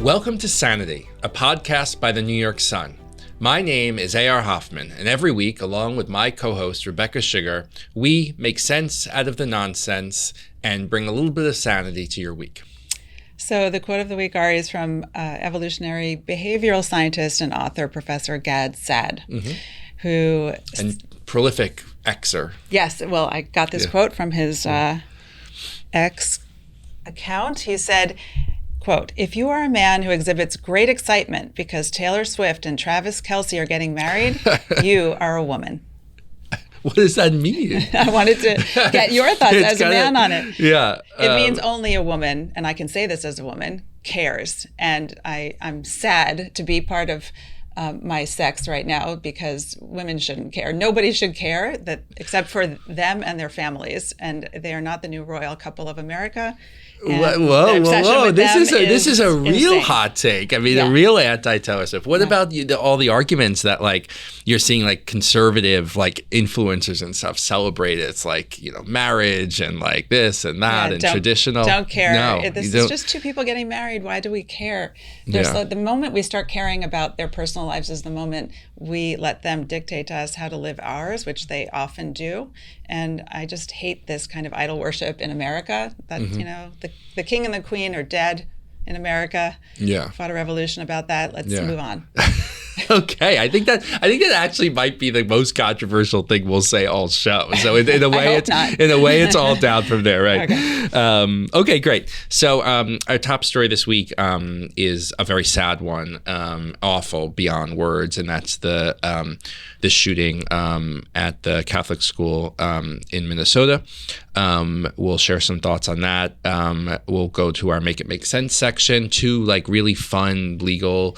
Welcome to Sanity, a podcast by the New York Sun. My name is A.R. Hoffman, and every week, along with my co-host Rebecca Sugar, we make sense out of the nonsense and bring a little bit of sanity to your week. So the quote of the week, Ari, is from evolutionary behavioral scientist and author Professor Gad Saad, who... And prolific Xer. Yes, well, I got this quote from his X account. He said, quote, "If you are a man who exhibits great excitement because Taylor Swift and Travis Kelce are getting married, you are a woman." What does that mean? I wanted to get your thoughts as a man on it. Yeah. It means only a woman, and I can say this as a woman, cares. And I'm sad to be part of my sex right now because women shouldn't care. Nobody should care except for them and their families. And they are not the new royal couple of America. Whoa! This is a real insane. hot take. I mean, a real anti-Taylor Swift. What about all the arguments that like you're seeing like conservative like influencers and stuff celebrate it? It's like marriage and like this and that and traditional. Don't care. No, this is just two people getting married. Why do we care? The moment we start caring about their personal lives is the moment we let them dictate to us how to live ours, which they often do. And I just hate this kind of idol worship in America. That the king and the queen are dead in America. Yeah, fought a revolution about that. Let's move on. Okay, I think that actually might be the most controversial thing we'll say all show. So in a way, it's all down from there, right? Okay. Okay, great. So our top story this week is a very sad one, awful beyond words, and that's the shooting at the Catholic school in Minnesota. We'll share some thoughts on that. We'll go to our Make It Make Sense section, two like really fun legal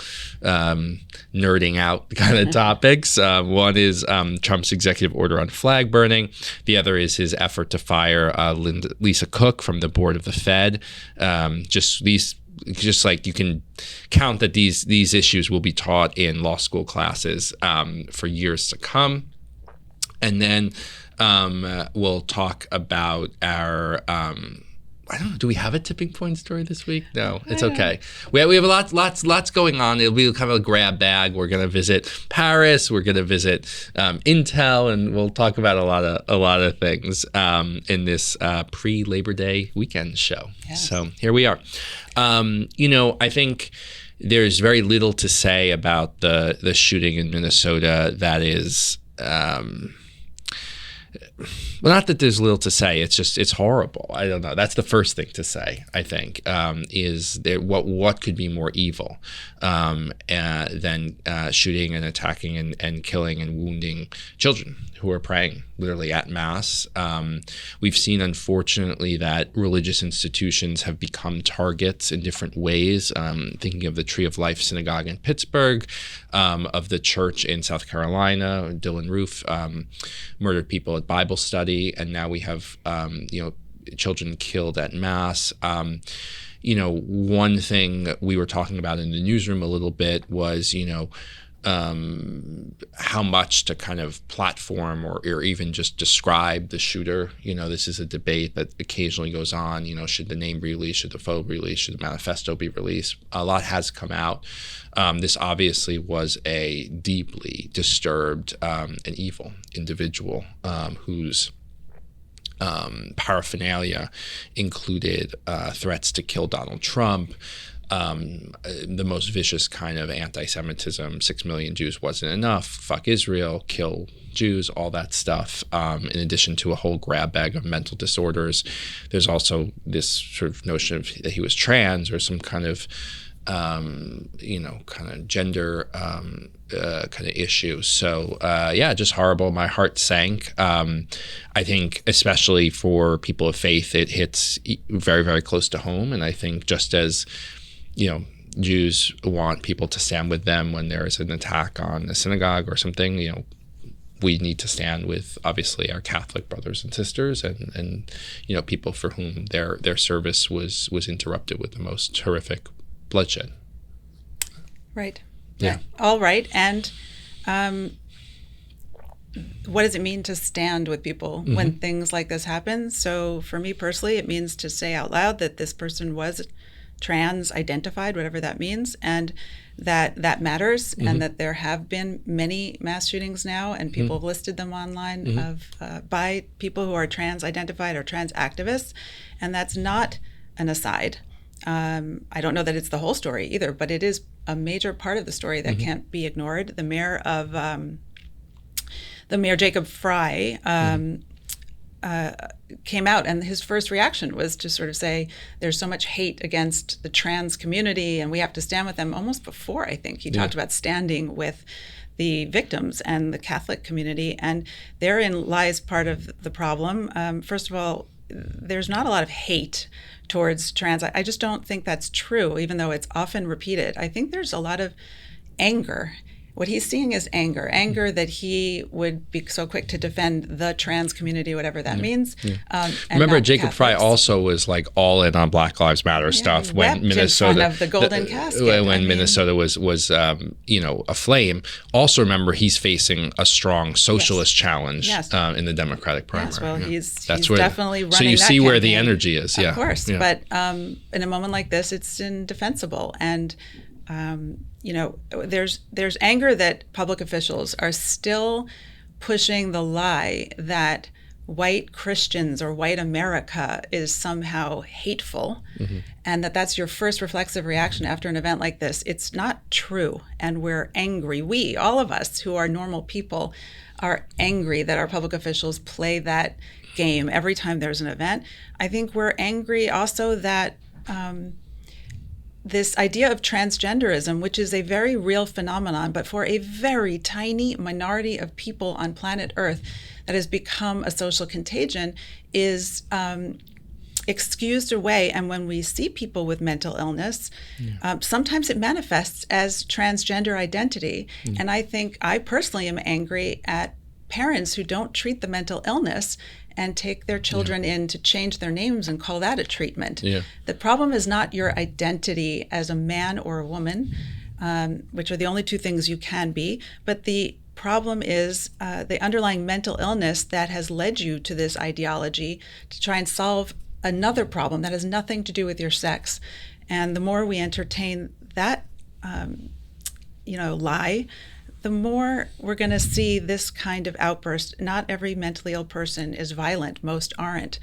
nerding out kind of topics. One is Trump's executive order on flag burning. The other is his effort to fire Lisa Cook from the board of the Fed. Just like you can count that these issues will be taught in law school classes for years to come. And then we'll talk about our I don't know. Do we have a tipping point story this week? No, it's okay. We have lots going on. It'll be kind of a grab bag. We're going to visit Paris. We're going to visit Intel, and we'll talk about a lot of things in this pre-Labor Day weekend show. Yes. So here we are. I think there's very little to say about the shooting in Minnesota that is. Well, not that there's little to say. It's horrible. I don't know. That's the first thing to say, I think, is there what could be more evil than shooting and attacking and killing and wounding children who are praying literally at Mass. We've seen, unfortunately, that religious institutions have become targets in different ways. Thinking of the Tree of Life Synagogue in Pittsburgh, of the church in South Carolina, Dylan Roof murdered people at Bible study, and now we have children killed at Mass. One thing we were talking about in the newsroom a little bit was how much to kind of platform or even just describe the shooter. This is a debate that occasionally goes on. Should the name be released? Should the photo be released? Should the manifesto be released? A lot has come out. This obviously was a deeply disturbed and evil individual whose paraphernalia included threats to kill Donald Trump, the most vicious kind of anti-Semitism. 6 million Jews wasn't enough. Fuck Israel, kill Jews, all that stuff. In addition to a whole grab bag of mental disorders, there's also this sort of notion that he was trans or some kind of kind of gender kind of issue. So just horrible. My heart sank. I think especially for people of faith, it hits very, very close to home. And I think just as Jews want people to stand with them when there is an attack on a synagogue or something, we need to stand with obviously our Catholic brothers and sisters and people for whom their service was interrupted with the most horrific bloodshed. Right. Yeah. All right. And what does it mean to stand with people when things like this happen? So for me personally, it means to say out loud that this person was trans identified, whatever that means, and that matters, and that there have been many mass shootings now, and people have listed them online by people who are trans identified or trans activists, and that's not an aside. I don't know that it's the whole story either, but it is a major part of the story that can't be ignored. The mayor Jacob Fry came out, and his first reaction was to sort of say there's so much hate against the trans community and we have to stand with them. Almost before, I think, he talked about standing with the victims and the Catholic community, and therein lies part of the problem. First of all, there's not a lot of hate towards trans. I just don't think that's true, even though it's often repeated. I think there's a lot of anger. What he's seeing is anger that he would be so quick to defend the trans community, whatever that means. Remember, Jacob Fry also was like all in on Black Lives Matter stuff when Minnesota, in front of the golden casket. When Minnesota was aflame. Also, remember, he's facing a strong socialist challenge in the Democratic primary. Yes, well, he's definitely running that. So you see where the campaign. Energy is. Of course, but in a moment like this, it's indefensible. And there's anger that public officials are still pushing the lie that white Christians or white America is somehow hateful, and that's your first reflexive reaction after an event like this. It's not true, and we're angry. We, all of us who are normal people, are angry that our public officials play that game every time there's an event. I think we're angry also that this idea of transgenderism, which is a very real phenomenon, but for a very tiny minority of people on planet Earth that has become a social contagion, is excused away. And when we see people with mental illness, sometimes it manifests as transgender identity. And I personally am angry at parents who don't treat the mental illness and take their children in to change their names and call that a treatment. The problem is not your identity as a man or a woman, which are the only two things you can be, but the problem is the underlying mental illness that has led you to this ideology to try and solve another problem that has nothing to do with your sex. And the more we entertain that lie, the more we're going to see this kind of outburst. Not every mentally ill person is violent. Most aren't.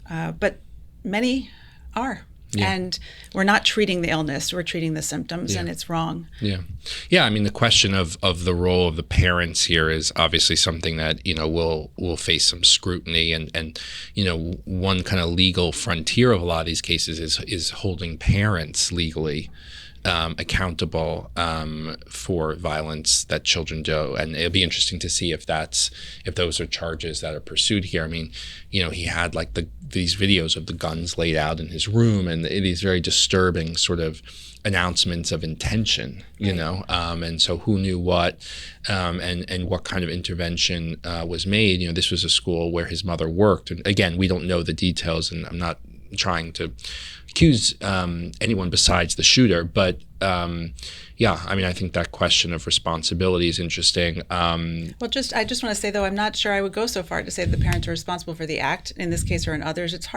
But many are. And we're not treating the illness. We're treating the symptoms, and it's wrong. Yeah. I mean, the question of the role of the parents here is obviously something that, will face some scrutiny. And one kind of legal frontier of a lot of these cases is holding parents legally accountable for violence that children do, and it'll be interesting to see if those are charges that are pursued here. I mean, he had like these videos of the guns laid out in his room, and these very disturbing sort of announcements of intention, and so who knew what, and what kind of intervention was made. This was a school where his mother worked, and again, we don't know the details, and I'm not trying to accuse anyone besides the shooter, but I think that question of responsibility is interesting. I just want to say, though, I'm not sure I would go so far to say that the parents are responsible for the act in this case or in others. It's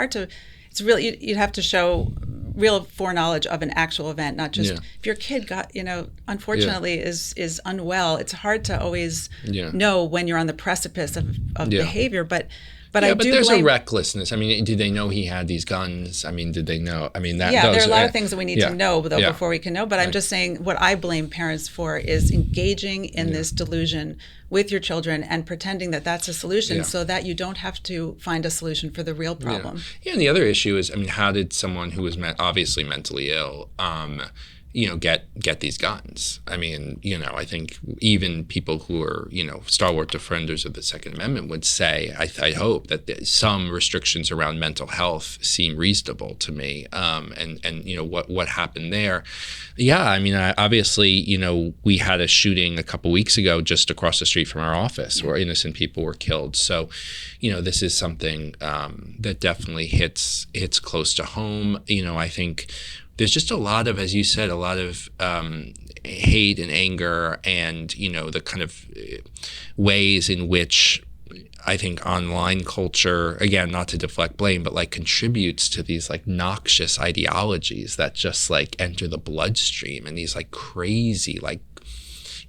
really, you'd have to show real foreknowledge of an actual event, not just if your kid got, unfortunately is unwell. It's hard to always know when you're on the precipice of behavior, but there's a recklessness. I mean, did they know he had these guns? I mean, did they know? I mean, there are a lot of things that we need to know, though, before we can know. But I'm just saying what I blame parents for is engaging in this delusion with your children and pretending that that's a solution so that you don't have to find a solution for the real problem. And the other issue is, I mean, how did someone who was obviously mentally ill get these guns? I mean, I think even people who are, stalwart defenders of the Second Amendment would say, I hope that some restrictions around mental health seem reasonable to me. What happened there? I mean, obviously, we had a shooting a couple weeks ago just across the street from our office where innocent people were killed. So, this is something that definitely hits close to home. I think there's just a lot of, as you said, a lot of hate and anger, and the kind of ways in which I think online culture, again, not to deflect blame, but like contributes to these like noxious ideologies that just like enter the bloodstream, and these like crazy, like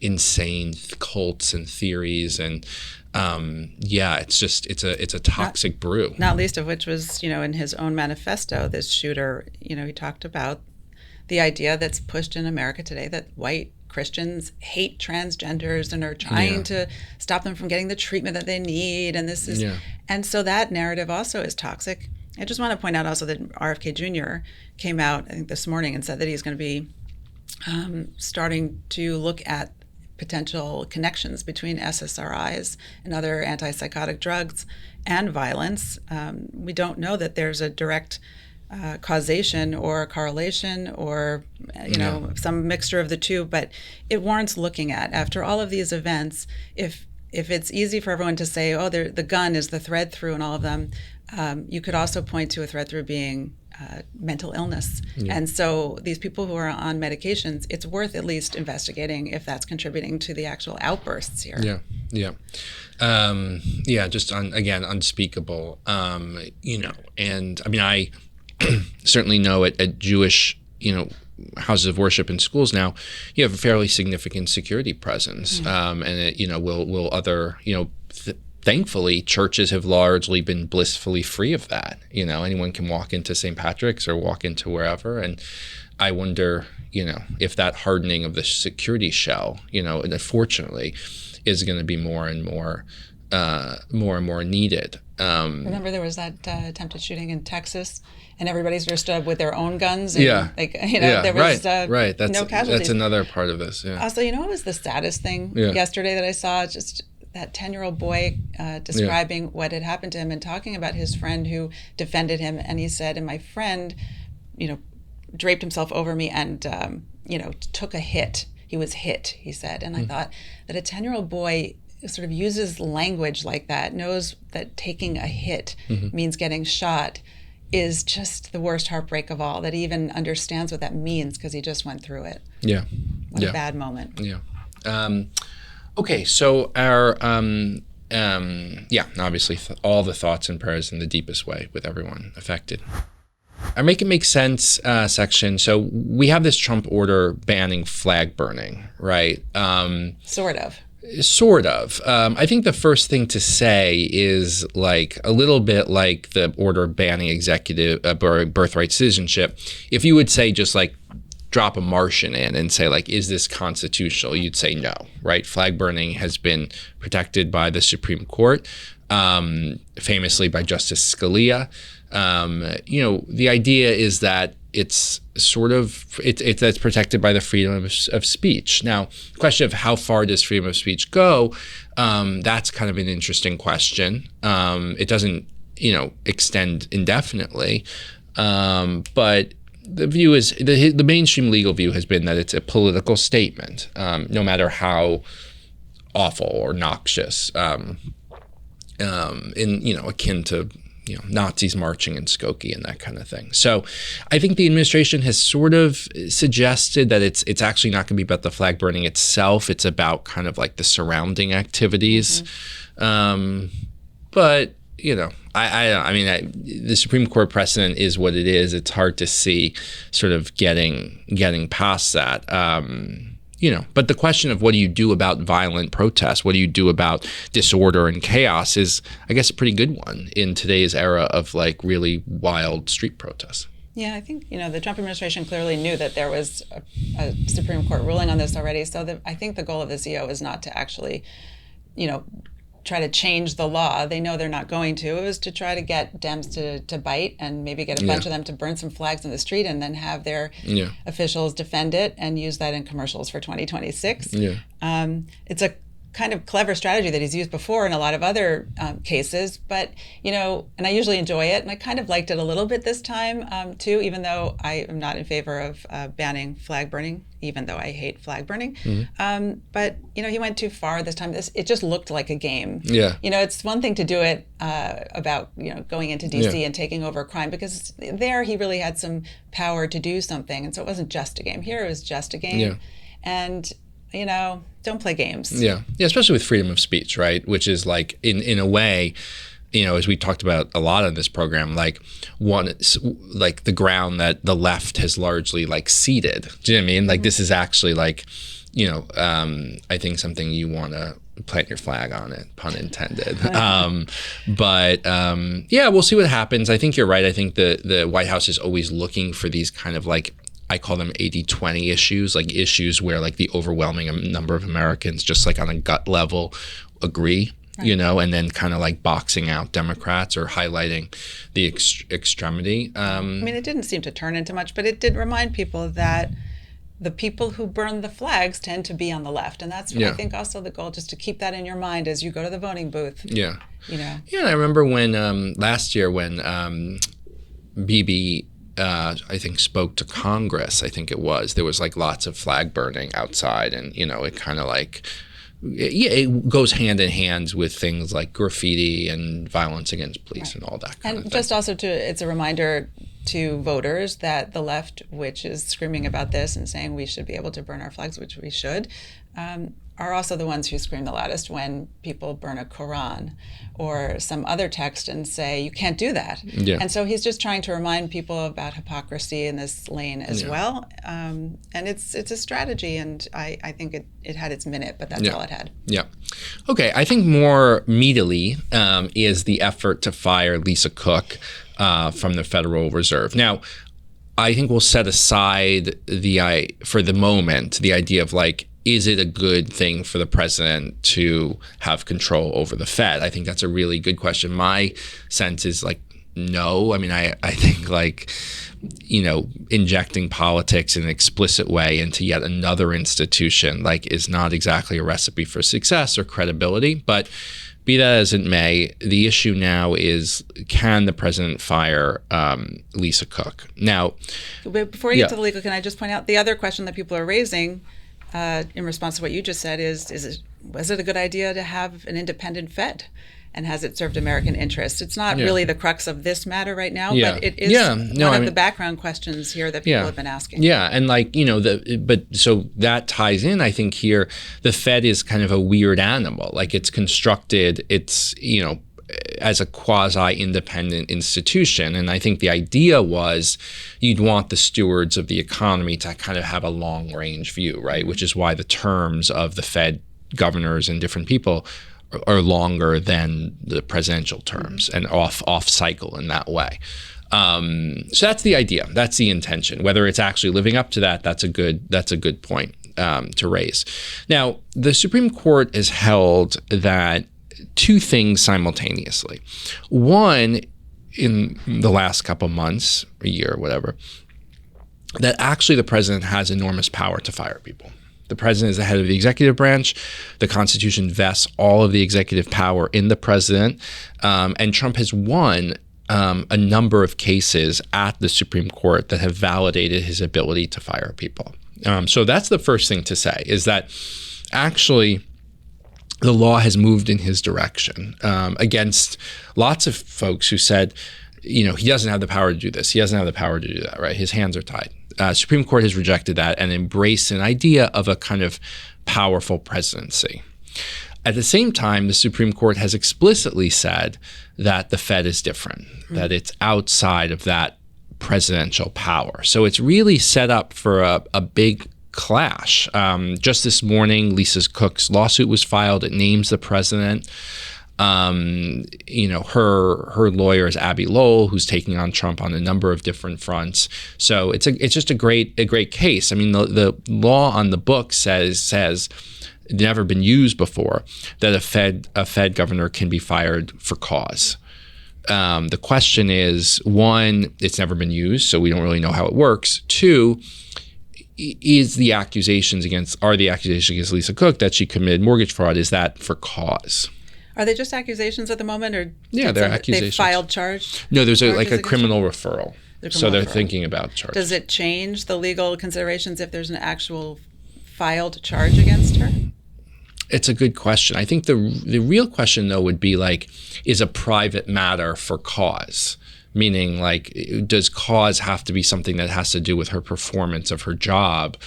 insane cults and theories. And it's a toxic brew. Not least of which was, in his own manifesto, this shooter, he talked about the idea that's pushed in America today that white Christians hate transgenders and are trying to stop them from getting the treatment that they need. And this is, and so that narrative also is toxic. I just want to point out also that RFK Jr. came out, I think this morning, and said that he's going to be starting to look at potential connections between SSRIs and other antipsychotic drugs and violence. We don't know that there's a direct causation or correlation or some mixture of the two, but it warrants looking at. After all of these events, if it's easy for everyone to say, oh, the gun is the thread through in all of them, you could also point to a thread through being mental illness. And so these people who are on medications, it's worth at least investigating if that's contributing to the actual outbursts here. Just unspeakable. And I mean, I certainly know at Jewish, houses of worship and schools now, you have a fairly significant security presence, and it, will other, thankfully, churches have largely been blissfully free of that. Anyone can walk into St. Patrick's or walk into wherever, and I wonder, if that hardening of the security shell, unfortunately, is going to be more and more needed. Remember, there was that attempted shooting in Texas, and everybody's just with their own guns. And, there was no casualties. That's another part of this. Yeah. Also, what was the saddest thing yesterday that I saw? Just that 10-year-old boy describing what had happened to him and talking about his friend who defended him, and he said, "And my friend, draped himself over me and took a hit. He was hit," he said, and I thought that a 10-year-old boy sort of uses language like that, knows that taking a hit means getting shot, is just the worst heartbreak of all, that he even understands what that means because he just went through it. What a bad moment. Okay, so our obviously all the thoughts and prayers in the deepest way with everyone affected. Our Make It Make Sense section. So we have this Trump order banning flag burning, right? Sort of. I think the first thing to say is like a little bit like the order banning executive birthright citizenship. If you would say just like drop a Martian in and say like, is this constitutional? You'd say no, right? Flag burning has been protected by the Supreme Court, famously by Justice Scalia. The idea is that it's that's protected by the freedom of speech. Now, the question of how far does freedom of speech go, that's kind of an interesting question. It doesn't, extend indefinitely, but the view is the mainstream legal view has been that it's a political statement, no matter how awful or noxious, akin to Nazis marching in Skokie and that kind of thing. So I think the administration has sort of suggested that it's actually not going to be about the flag burning itself. It's about kind of like the surrounding activities. But the Supreme Court precedent is what it is. It's hard to see sort of getting past that. But the question of what do you do about violent protests, what do you do about disorder and chaos is, I guess, a pretty good one in today's era of like really wild street protests. Yeah, I think, the Trump administration clearly knew that there was a Supreme Court ruling on this already. So I think the goal of the CO is not to actually, try to change the law. They know they're not going to. It was to try to get Dems to bite and maybe get a bunch of them to burn some flags in the street and then have their officials defend it and use that in commercials for 2026. It's a kind of clever strategy that he's used before in a lot of other cases, but and I usually enjoy it, and I kind of liked it a little bit this time too, even though I am not in favor of banning flag burning, even though I hate flag burning. But he went too far this time. It just looked like a game. It's one thing to do it about going into DC and taking over crime, because there he really had some power to do something, and so it wasn't just a game. Here it was just a game, and don't play games. Yeah, especially with freedom of speech, right? Which is like, in a way, as we talked about a lot on this program, like the ground that the left has largely like ceded. Do you know what I mean? Like this is actually like, I think something you want to plant your flag on it, pun intended. We'll see what happens. I think you're right. I think the White House is always looking for these kind of like, I call them 80-20 issues, like issues where like the overwhelming number of Americans just like on a gut level agree. Right. And then kind of like boxing out Democrats or highlighting the extremity. It didn't seem to turn into much, but it did remind people that the people who burn the flags tend to be on the left. And that's, I think, also the goal, just to keep that in your mind as you go to the voting booth. Yeah. Yeah, and I remember when last year when Bibi, I think, spoke to Congress, I think it was, there was like lots of flag burning outside, and, it kind of like... it goes hand in hand with things like graffiti and violence against police and all that kind of thing. And just also it's a reminder to voters that the left, which is screaming about this and saying we should be able to burn our flags, which we should, are also the ones who scream the loudest when people burn a Quran or some other text and say, you can't do that. Yeah. And so he's just trying to remind people about hypocrisy in this lane as well. And it's a strategy, and I think it had its minute, but that's all it had. Yeah. Okay, I think more meatily is the effort to fire Lisa Cook from the Federal Reserve. Now, I think we'll set aside for the moment the idea of like, is it a good thing for the president to have control over the Fed? I think that's a really good question. My sense is like, no. I think like, injecting politics in an explicit way into yet another institution like is not exactly a recipe for success or credibility. But be that as it may, the issue now is, can the president fire Lisa Cook? Now, before you get to the legal, can I just point out the other question that people are raising in response to what you just said was it a good idea to have an independent Fed? And has it served American interests? It's not really the crux of this matter right now, but it is one of the background questions here that people have been asking. Yeah, and like, so that ties in, I think here, the Fed is kind of a weird animal. Like it's constructed, as a quasi-independent institution. And I think the idea was you'd want the stewards of the economy to kind of have a long-range view, right? Which is why the terms of the Fed governors and different people are longer than the presidential terms and off cycle in that way. So that's the idea. That's the intention. Whether it's actually living up to that, that's a good point to raise. Now, the Supreme Court has held that two things simultaneously. One, in the last couple months, a year, whatever, that actually the president has enormous power to fire people. The president is the head of the executive branch. The Constitution vests all of the executive power in the president. And Trump has won a number of cases at the Supreme Court that have validated his ability to fire people. So that's the first thing to say, is that actually the law has moved in his direction against lots of folks who said, he doesn't have the power to do this. He doesn't have the power to do that, right? His hands are tied. Supreme Court has rejected that and embraced an idea of a kind of powerful presidency. At the same time, the Supreme Court has explicitly said that the Fed is different, that it's outside of that presidential power. So it's really set up for a big clash. Just this morning, Lisa Cook's lawsuit was filed. It names the president. Her lawyer is Abby Lowell, who's taking on Trump on a number of different fronts. So it's just a great case. The law on the book says never been used before that a Fed governor can be fired for cause. The question is, one, it's never been used, so we don't really know how it works. Two, are the accusations against Lisa Cook that she committed mortgage fraud, is that for cause? Are they just accusations at the moment, or they're accusations? They filed charge? No, there's a criminal referral. So they're thinking about charge. Does it change the legal considerations if there's an actual filed charge against her? It's a good question. I think the real question, though, would be like, is a private matter for cause? Meaning, like, does cause have to be something that has to do with her performance of her job,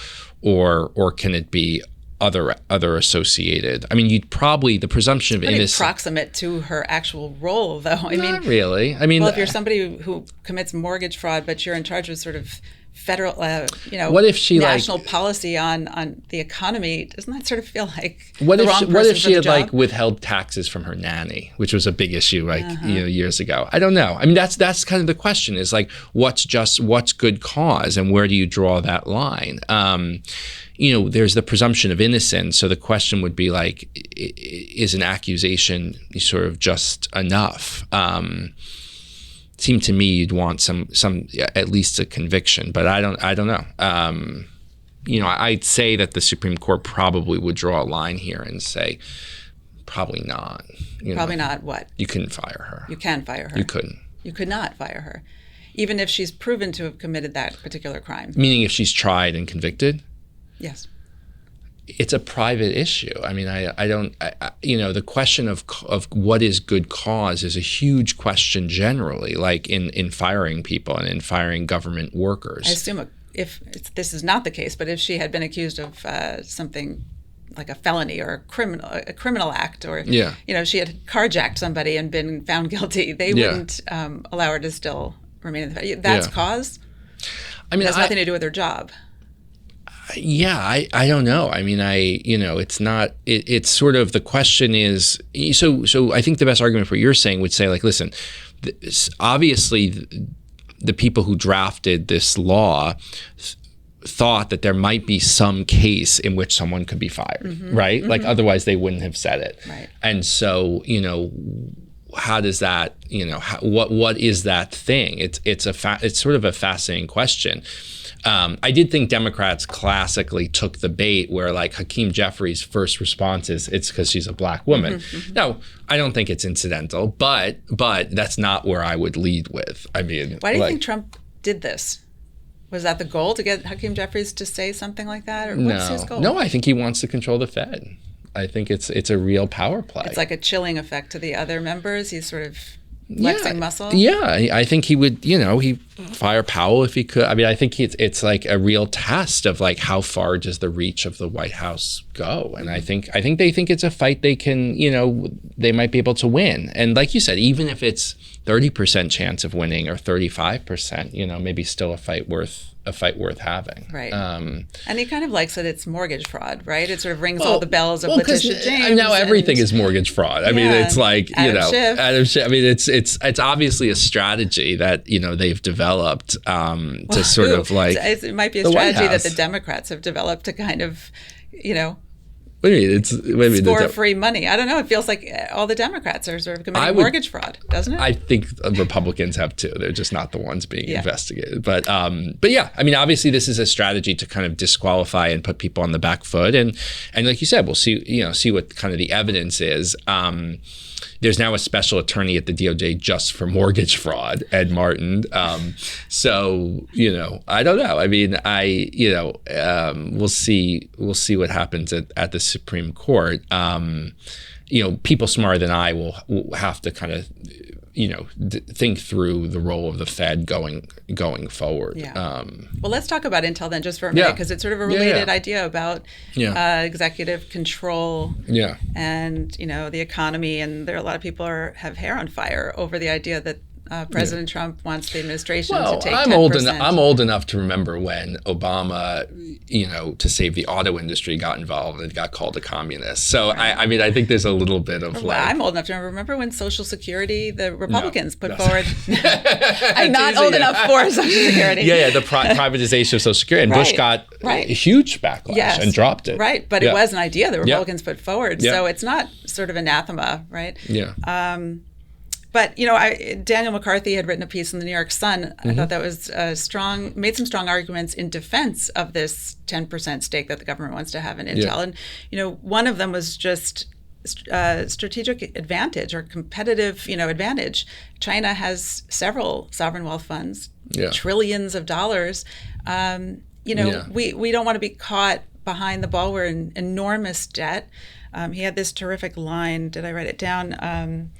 or can it be other associated. I mean, you'd probably the presumption of innocence. Proximate to her actual role, though. Not really. I mean, well, if you're somebody who commits mortgage fraud, but you're in charge of sort of federal, what if she national policy on the economy, doesn't that sort of feel like what if she had withheld taxes from her nanny, which was a big issue years ago? I don't know. I mean, that's kind of the question is like what's good cause and where do you draw that line? There's the presumption of innocence. So the question would be like, is an accusation sort of just enough? Seemed to me you'd want some at least a conviction, but I don't know. I'd say that the Supreme Court probably would draw a line here and say, probably not. Probably not what? You couldn't fire her. You can fire her. You couldn't. You could not fire her, even if she's proven to have committed that particular crime. Meaning if she's tried and convicted? Yes. It's a private issue. I mean, the question of what is good cause is a huge question generally, like in firing people and in firing government workers. I assume this is not the case, but if she had been accused of something like a felony or a criminal act, or she had carjacked somebody and been found guilty, they wouldn't allow her to still remain in the. That's cause. I mean, it has nothing to do with her job. Yeah, I don't know. I mean, it's not, it's sort of, the question is, so I think the best argument for what you're saying would say, like, listen, obviously the people who drafted this law thought that there might be some case in which someone could be fired, right? Like, otherwise they wouldn't have said it. Right. And so, how does that, what is that thing? It's sort of a fascinating question. I did think Democrats classically took the bait where, like, Hakeem Jeffries' first response is it's because she's a black woman. No, I don't think it's incidental, but that's not where I would lead with. I mean, why do you think Trump did this? Was that the goal, to get Hakeem Jeffries to say something like that, or what's his goal? No, I think he wants to control the Fed. I think it's a real power play. It's like a chilling effect to the other members. He's sort of flexing muscle. Yeah, I think he would, he'd fire Powell if he could. I mean, I think it's like a real test of like how far does the reach of the White House go? And I think they think it's a fight they can, they might be able to win. And like you said, even if it's 30% chance of winning or 35%, maybe still a fight worth having. Right. And he kind of likes that it's mortgage fraud, right? It sort of rings all the bells of Letitia James. Now everything is mortgage fraud. I mean, it's like, Adam Schiff. I mean, it's obviously a strategy that, they've developed to sort of like. It might be a strategy that the Democrats have developed to kind of, What do you mean? Score free money. I don't know. It feels like all the Democrats are sort of committing mortgage fraud, doesn't it? I think Republicans have too. They're just not the ones being investigated. But yeah, I mean, obviously this is a strategy to kind of disqualify and put people on the back foot. And like you said, we'll see what kind of the evidence is. There's now a special attorney at the DOJ just for mortgage fraud, Ed Martin. So, I don't know. I mean, we'll see what happens at the Supreme Court. People smarter than I will have to kind of, think through the role of the Fed going forward. Yeah. Well, let's talk about Intel then just for a minute, because it's sort of a related idea about executive control and, the economy. And there are a lot of people have hair on fire over the idea that President Trump wants the administration to take 10%. I'm old enough to remember when Obama, to save the auto industry, got involved and got called a communist. So I mean, I think there's a little bit of I'm old enough to remember when Social Security, the Republicans put forward. I'm not old enough for Social Security. The privatization of Social Security, and Bush got a huge backlash and dropped it. Right, but it was an idea the Republicans put forward, so it's not sort of anathema, right? Yeah. But, Daniel McCarthy had written a piece in the New York Sun. I thought that was made some strong arguments in defense of this 10% stake that the government wants to have in Intel. And, one of them was just strategic advantage or competitive, advantage. China has several sovereign wealth funds, trillions of dollars. We don't want to be caught behind the ball. We're in enormous debt. He had this terrific line. Did I write it down?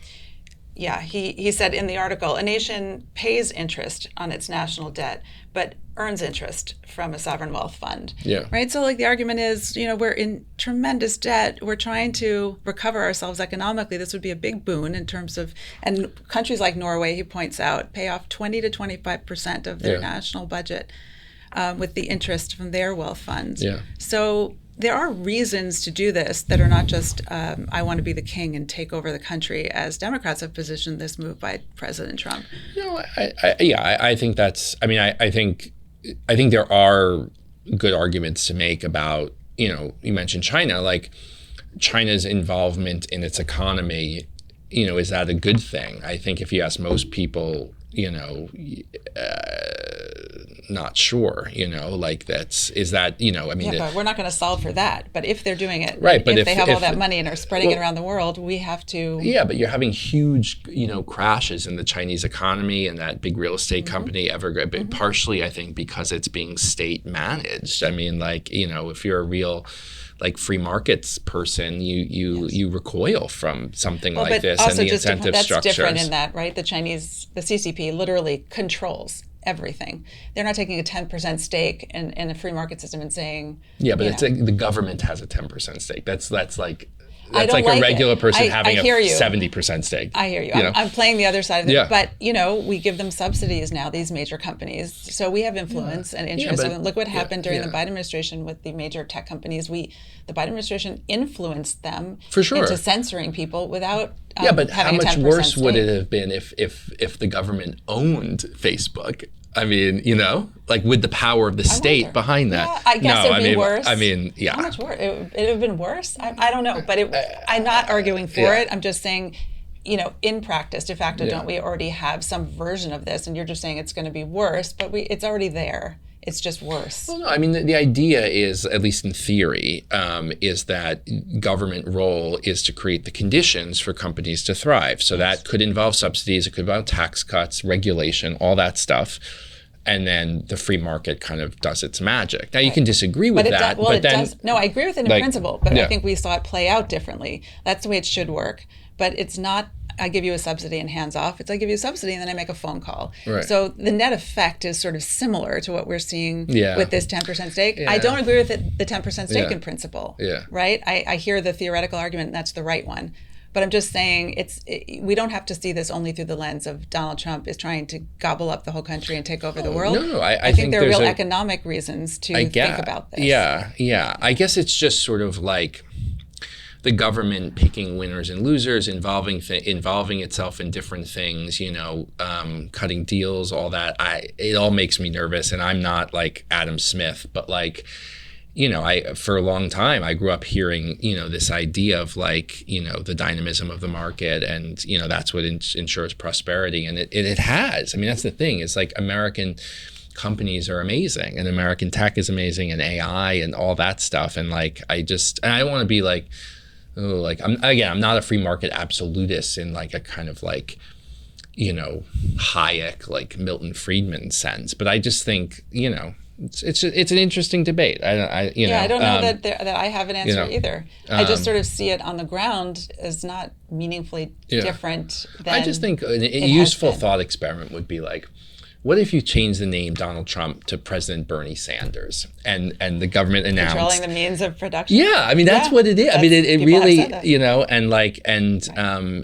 he said in the article, a nation pays interest on its national debt, but earns interest from a sovereign wealth fund. Yeah. Right. So like the argument is, we're in tremendous debt. We're trying to recover ourselves economically. This would be a big boon in terms of, and countries like Norway, he points out, pay off 20 to 25% of their national budget with the interest from their wealth funds. Yeah. So there are reasons to do this that are not just, I want to be the king and take over the country, as Democrats have positioned this move by President Trump. I think that's, I think there are good arguments to make about, you mentioned China, like China's involvement in its economy, is that a good thing? I think if you ask most people, not sure, is that, but we're not going to solve for that. But if they're doing it, right? But if they have all that money and are spreading it around the world, we have to. Yeah, but you're having huge, crashes in the Chinese economy and that big real estate company Evergrande, partially, I think, because it's being state managed. I mean, if you're a real free markets person, you recoil from something like this and the incentive structures. That's different in that, right? The CCP literally controls everything. They're not taking a 10% stake in a free market system and saying, but it's the government has a 10% stake. That's like a regular person having a 70% stake. I hear you. I'm playing the other side of it. Yeah. But, we give them subsidies now, these major companies. So we have influence and interest. And look what happened during the Biden administration with the major tech companies. The Biden administration influenced them into censoring people without but having how much worse stake. would it have been if the government owned Facebook? I mean, with the power of the state behind that. Yeah, I guess it'd be worse. How much worse? It would have been worse? I don't know. But I'm not arguing for it. I'm just saying, in practice, de facto, don't we already have some version of this? And you're just saying it's going to be worse, but it's already there. It's just worse. Well, no, the idea is, at least in theory, is that government role is to create the conditions for companies to thrive. So that could involve subsidies, it could involve tax cuts, regulation, all that stuff. And then the free market kind of does its magic. Now, you can disagree with that. No, I agree with it in principle, but I think we saw it play out differently. That's the way it should work. But it's not, I give you a subsidy and hands off. It's I give you a subsidy and then I make a phone call. Right. So the net effect is sort of similar to what we're seeing with this 10% stake. Yeah. I don't agree with the 10% stake in principle. Yeah. Right? I hear the theoretical argument, and that's the right one. But I'm just saying we don't have to see this only through the lens of Donald Trump is trying to gobble up the whole country and take over the world. No, I think there are real economic reasons to think about this. Yeah. I guess it's just sort of like the government picking winners and losers, involving itself in different things, cutting deals, all that. It all makes me nervous, and I'm not like Adam Smith, but for a long time, I grew up hearing, this idea of the dynamism of the market, and, that's what ensures prosperity. And it has. That's the thing. It's like American companies are amazing, and American tech is amazing, and AI and all that stuff. And I don't want to be I'm not a free market absolutist in a kind of Hayek, Milton Friedman sense. But I just think, it's an interesting debate. I don't know that I have an answer either. I just sort of see it on the ground as not meaningfully different than I just think a useful thought experiment would be what if you change the name Donald Trump to President Bernie Sanders, and the government announced controlling the means of production? Yeah, that's what it is. It really,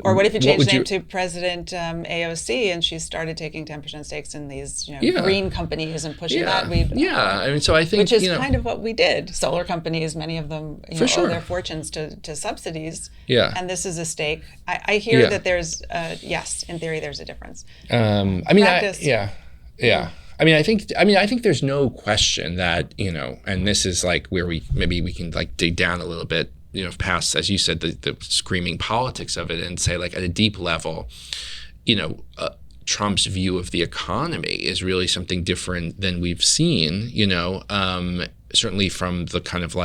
or what if you change the name to President AOC, and she started taking 10% stakes in these green companies and pushing that? So I think which is kind of what we did. Solar companies, many of them owe their fortunes to subsidies. Yeah, and this is a stake. I hear that there's yes, in theory, there's a difference. Yeah. I think there's no question that, and this is where we can dig down a little bit, past, as you said, the screaming politics of it, and say at a deep level, Trump's view of the economy is really something different than we've seen, certainly from the kind of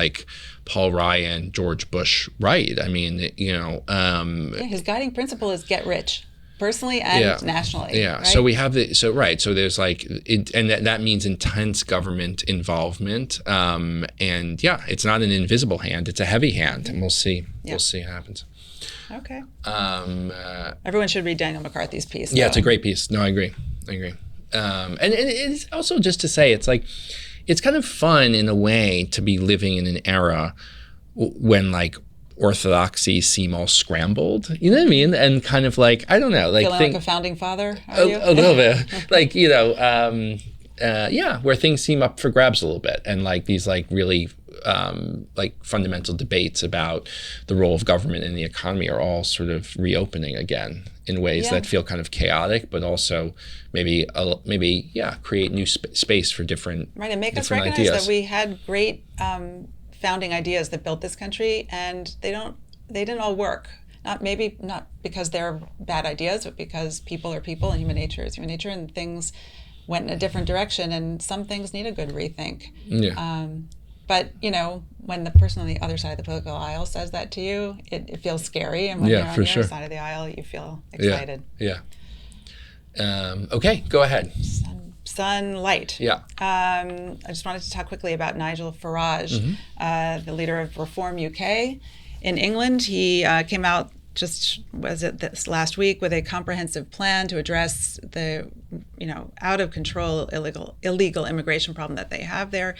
Paul Ryan, George Bush right. His guiding principle is get rich. Personally and nationally. Yeah. Right? So we have So there's and that means intense government involvement. And it's not an invisible hand; it's a heavy hand, and we'll see. We'll see what happens. Okay. Everyone should read Daniel McCarthy's piece. Yeah, it's a great piece. No, I agree. And it's also just to say, it's like, it's kind of fun in a way to be living in an era when like orthodoxy seem all scrambled, you know what I mean? And kind of like, I don't know, like feeling like a founding father, are you? A little bit. Like, you know, where things seem up for grabs a little bit, and like these like really like fundamental debates about the role of government in the economy are all sort of reopening again in ways that feel kind of chaotic, but also maybe create new space for different and make us recognize ideas. that we had great founding ideas that built this country, and they didn't all work. Not because they're bad ideas, but because people are people and human nature is human nature, and things went in a different direction, and some things need a good rethink. Yeah. But, you know, when the person on the other side of the political aisle says that to you, it feels scary. And when you're on the other side of the aisle, you feel excited. Yeah. Okay, go ahead. Sunlight. Yeah. I just wanted to talk quickly about Nigel Farage, the leader of Reform UK. In England, he came out this last week with a comprehensive plan to address the, out of control illegal immigration problem that they have there.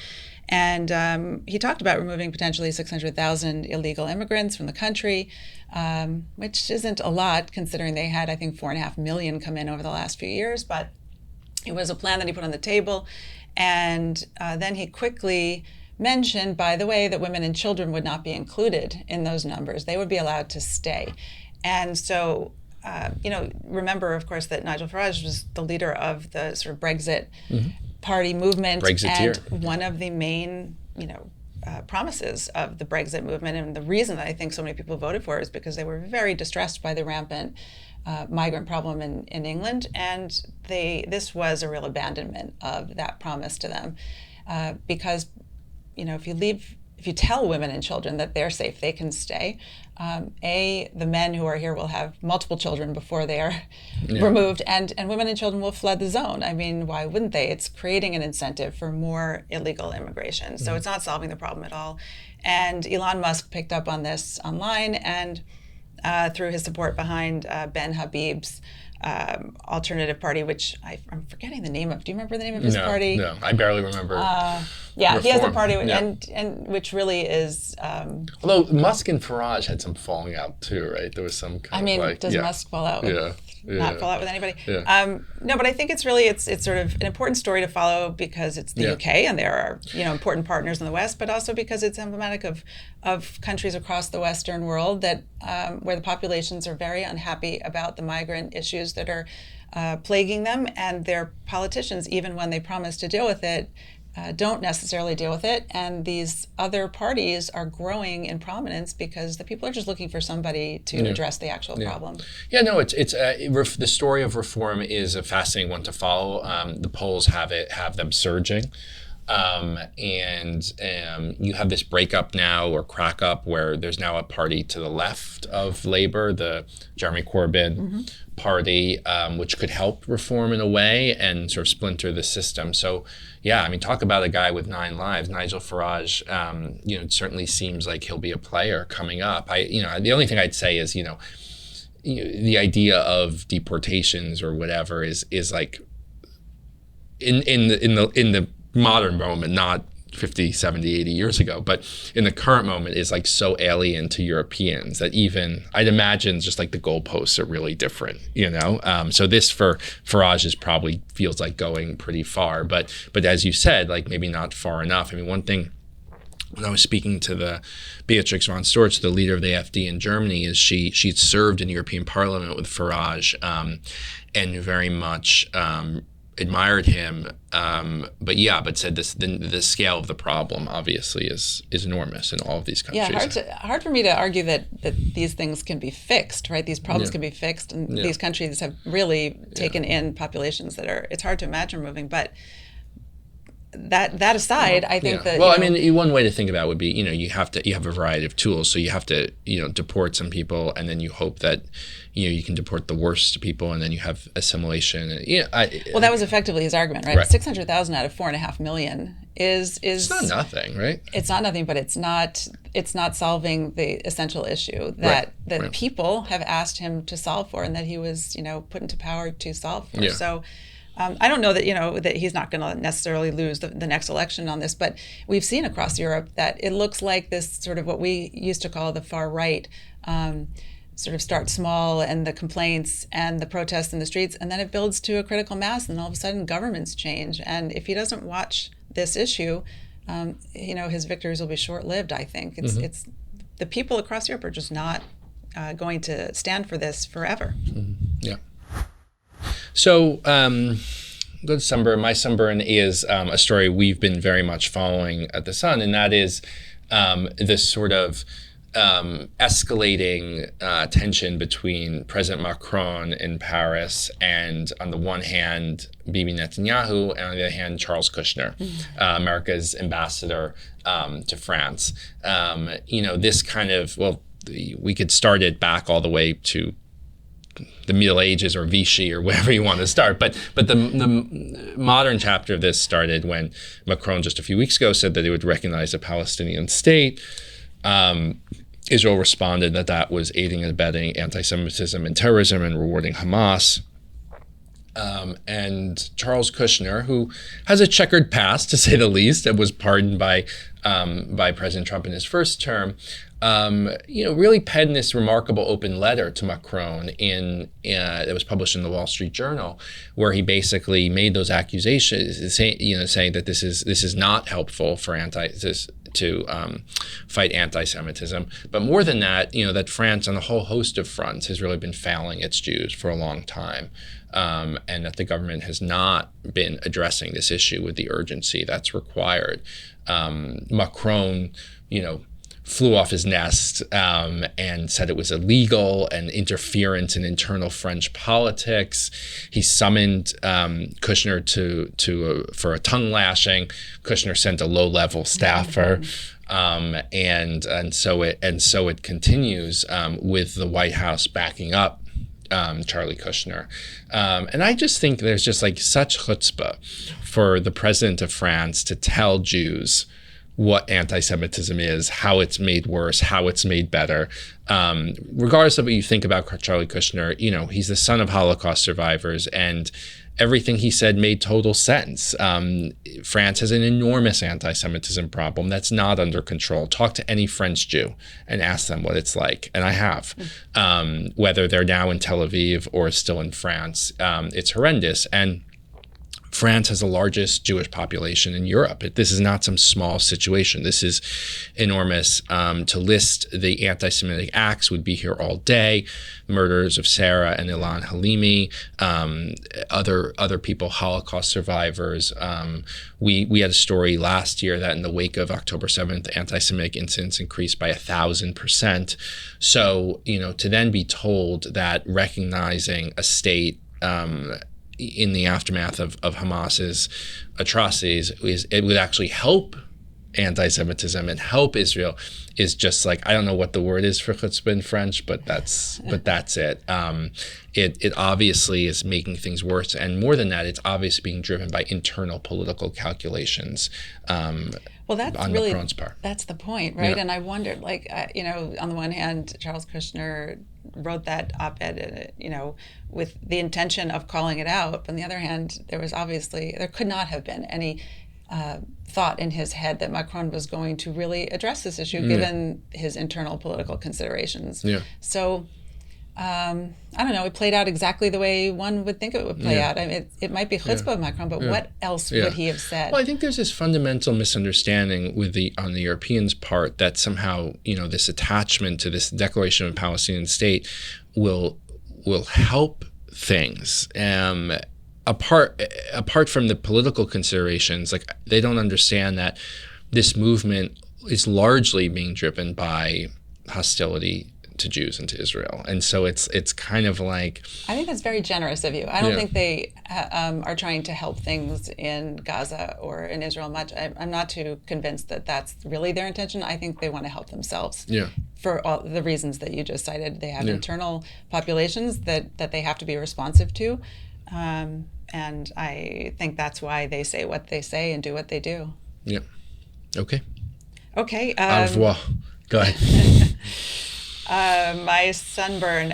And he talked about removing potentially 600,000 illegal immigrants from the country, which isn't a lot considering they had, I think, 4.5 million come in over the last few years. But it was a plan that he put on the table. And then he quickly mentioned, by the way, that women and children would not be included in those numbers. They would be allowed to stay. And so, remember, of course, that Nigel Farage was the leader of the sort of Brexit party movement. Brexiteer. And one of the main, promises of the Brexit movement, and the reason that I think so many people voted for it is because they were very distressed by the rampant migrant problem in England. And this was a real abandonment of that promise to them. Because if you tell women and children that they're safe, they can stay. The men who are here will have multiple children before they are removed, and women and children will flood the zone. I mean, why wouldn't they? It's creating an incentive for more illegal immigration. So it's not solving the problem at all. And Elon Musk picked up on this online, and through his support behind Ben Habib's alternative party, which I'm forgetting the name of. Do you remember the name of his party? No, I barely remember. Reform. He has a party, and which really is. Although Musk and Farage had some falling out too, right? There was some kind of like. Does Musk fall out? Not fall out with anybody. Yeah. No, but I think it's sort of an important story to follow because it's the UK and there are important partners in the West, but also because it's emblematic of countries across the Western world that where the populations are very unhappy about the migrant issues that are plaguing them, and their politicians, even when they promise to deal with it, don't necessarily deal with it. And these other parties are growing in prominence because the people are just looking for somebody to address the actual problem. Yeah, no, it's the story of reform is a fascinating one to follow. The polls have them surging. And you have this breakup now, or crack up, where there's now a party to the left of Labour, the Jeremy Corbyn party, which could help reform in a way and sort of splinter the system. So, yeah, I mean, talk about a guy with 9 lives, Nigel Farage. It certainly seems like he'll be a player coming up. The only thing I'd say is, the idea of deportations or whatever is like in the modern moment, not 50, 70, 80 years ago, but in the current moment is like so alien to Europeans that even I'd imagine just like the goalposts are really different, So this for Farage is probably feels like going pretty far, but as you said, like maybe not far enough. I mean, one thing when I was speaking to the Beatrix von Storch, the leader of the AfD in Germany, is she'd served in the European Parliament with Farage and very much admired him, but said the scale of the problem obviously is enormous in all of these countries. Yeah, hard for me to argue that these things can be fixed, right? These problems can be fixed, and these countries have really taken in populations that it's hard to imagine moving. But that aside, I think that. Well, I mean, one way to think about it would be, you have a variety of tools. So you have to, deport some people, and then you hope that, you can deport the worst people, and then you have assimilation. Well, that was effectively his argument, right? 600,000 out of 4.5 million is. It's not nothing, right? It's not nothing, but it's not solving the essential issue that people have asked him to solve for, and that he was, put into power to solve for. Yeah. So. I don't know that that he's not going to necessarily lose the next election on this, but we've seen across Europe that it looks like this sort of what we used to call the far right sort of starts small, and the complaints and the protests in the streets, and then it builds to a critical mass, and all of a sudden governments change. And if he doesn't watch this issue, his victories will be short-lived. I think it's the people across Europe are just not going to stand for this forever. Mm-hmm. Yeah. So, good sunburn. My sunburn is a story we've been very much following at The Sun, and that is this sort of escalating tension between President Macron in Paris and, on the one hand, Bibi Netanyahu, and on the other hand, Charles Kushner, America's ambassador to France. This kind of, we could start it back all the way to the Middle Ages or Vichy or wherever you want to start. But the modern chapter of this started when Macron just a few weeks ago said that he would recognize a Palestinian state. Israel responded that was aiding and abetting anti-Semitism and terrorism and rewarding Hamas. And Charles Kushner, who has a checkered past, to say the least, and was pardoned by President Trump in his first term, really penned this remarkable open letter to Macron that was published in the Wall Street Journal, where he basically made those accusations, saying that this is not helpful for to fight anti-Semitism. But more than that, that France on a whole host of fronts has really been failing its Jews for a long time. And that the government has not been addressing this issue with the urgency that's required. Macron, flew off his nest and said it was illegal and interference in internal French politics. He summoned Kushner for a tongue lashing. Kushner sent a low-level staffer. And so it continues with the White House backing up Charlie Kushner. And I just think there's just such chutzpah for the president of France to tell Jews what anti-Semitism is, how it's made worse, how it's made better. Regardless of what you think about Charlie Kushner, he's the son of Holocaust survivors, and everything he said made total sense. France has an enormous anti-Semitism problem that's not under control. Talk to any French Jew and ask them what it's like, and I have. Whether they're now in Tel Aviv or still in France, it's horrendous. And France has the largest Jewish population in Europe. This is not some small situation. This is enormous. To list the anti-Semitic acts would be here all day. Murders of Sarah and Ilan Halimi, other people, Holocaust survivors. We had a story last year that in the wake of October 7th, anti-Semitic incidents increased by 1,000%. So, to then be told that recognizing a state in the aftermath of Hamas's atrocities, it would actually help anti-Semitism and help Israel is just I don't know what the word is for chutzpah in French, but that's it. It obviously is making things worse, and more than that, it's obviously being driven by internal political calculations. Well, that's on really Macron's part. That's the point, right? Yeah. And I wondered, on the one hand, Charles Kushner wrote that op-ed, with the intention of calling it out. But on the other hand, there could not have been any thought in his head that Macron was going to really address this issue, given his internal political considerations. Yeah. So, I don't know, it played out exactly the way one would think it would play out. I mean, it might be chutzpah of Macron, but what else would he have said? Well, I think there's this fundamental misunderstanding on the Europeans' part that somehow, this attachment to this declaration of a Palestinian state will help things. Apart from the political considerations, they don't understand that this movement is largely being driven by hostility to Jews and to Israel. And so it's kind of like... I think that's very generous of you. I don't think they are trying to help things in Gaza or in Israel much. I'm not too convinced that that's really their intention. I think they want to help themselves. For all the reasons that you just cited. They have internal populations that they have to be responsive to. And I think that's why they say what they say and do what they do. Yeah. Okay. Okay. Au revoir. Go ahead. My sunburn,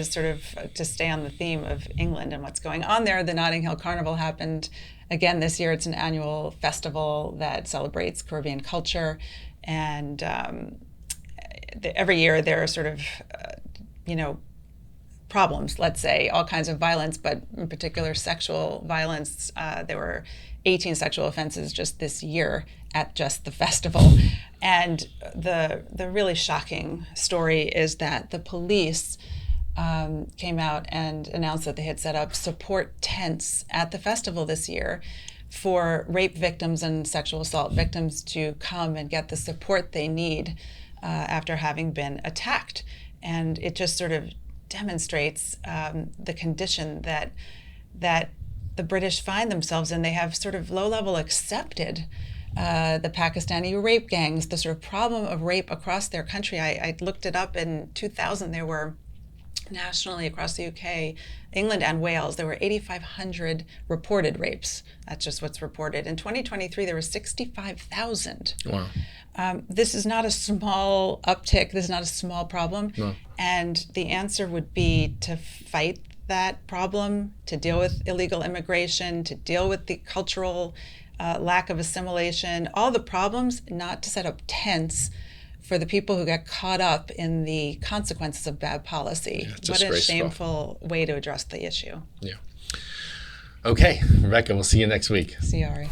sort of to stay on the theme of England and what's going on there, the Notting Hill Carnival happened again this year. It's an annual festival that celebrates Caribbean culture. And every year there are sort of, problems, let's say, all kinds of violence, but in particular sexual violence. There were 18 sexual offenses just this year at just the festival. And the really shocking story is that the police came out and announced that they had set up support tents at the festival this year for rape victims and sexual assault victims to come and get the support they need after having been attacked. And it just sort of demonstrates the condition that the British find themselves in. They have sort of low-level accepted the Pakistani rape gangs, the sort of problem of rape across their country. I looked it up in 2000. There were nationally across the UK, England and Wales, there were 8,500 reported rapes. That's just what's reported. In 2023, there were 65,000. Wow. This is not a small uptick. This is not a small problem. No. And the answer would be to fight that problem, to deal with illegal immigration, to deal with the cultural lack of assimilation, all the problems, not to set up tents for the people who get caught up in the consequences of bad policy. What a shameful way to address the issue. Yeah. Okay, Rebecca, we'll see you next week. See you, Ari.